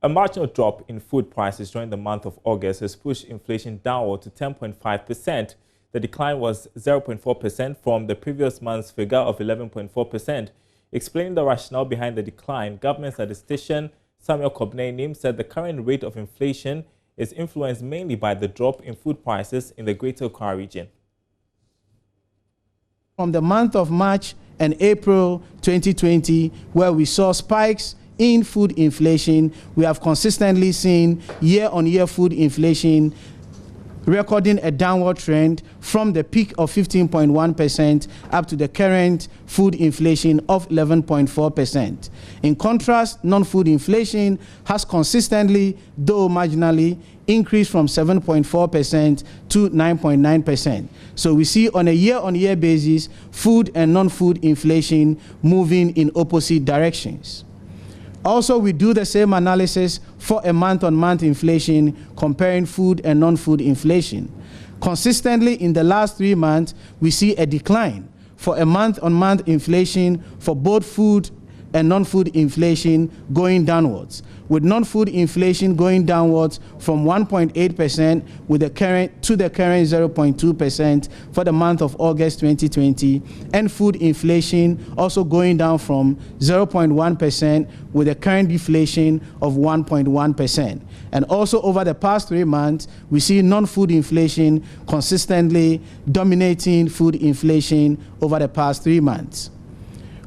A marginal drop in food prices during the month of August has pushed inflation downward to 10.5%. The decline was 0.4% from the previous month's figure of 11.4%. Explaining the rationale behind the decline, Government Statistician Samuel Kobnei said the current rate of inflation is influenced mainly by the drop in food prices in the Greater Accra region. From the month of March and April 2020, where we saw spikes in food inflation, we have consistently seen year-on-year food inflation recording a downward trend from the peak of 15.1% up to the current food inflation of 11.4%. In contrast, non-food inflation has consistently, though marginally, increased from 7.4% to 9.9%. So we see on a year-on-year basis, food and non-food inflation moving in opposite directions. Also, we do the same analysis for a month-on-month inflation, comparing food and non-food inflation. Consistently, in the last 3 months, we see a decline for a month-on-month inflation for both food and non-food inflation going downwards, with non-food inflation going downwards from 1.8% with the current 0.2% for the month of August 2020, and food inflation also going down from 0.1% with the current deflation of 1.1%. And also over the past 3 months, we see non-food inflation consistently dominating food inflation over the past 3 months.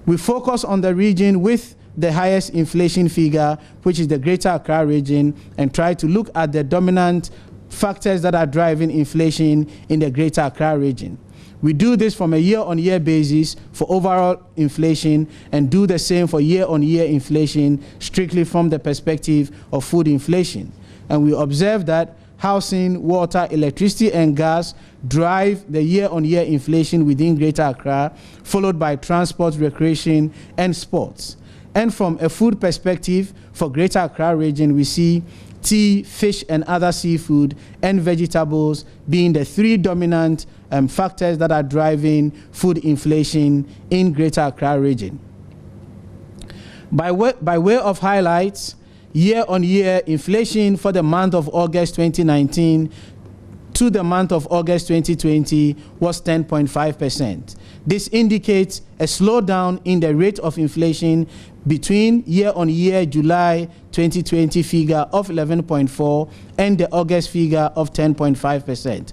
We focus on the region with the highest inflation figure, which is the Greater Accra region, and try to look at the dominant factors that are driving inflation in the Greater Accra region. We do this from a year-on-year basis for overall inflation and do the same for year-on-year inflation strictly from the perspective of food inflation. And we observe that housing, water, electricity, and gas drive the year-on-year inflation within Greater Accra, followed by transport, recreation, and sports. And from a food perspective, for Greater Accra region, we see tea, fish, and other seafood, and vegetables being the 3 dominant factors that are driving food inflation in Greater Accra region. By way of highlights, year-on-year inflation for the month of August 2019 to the month of August 2020 was 10.5%. This indicates a slowdown in the rate of inflation between year-on-year July 2020 figure of 11.4 and the August figure of 10.5%.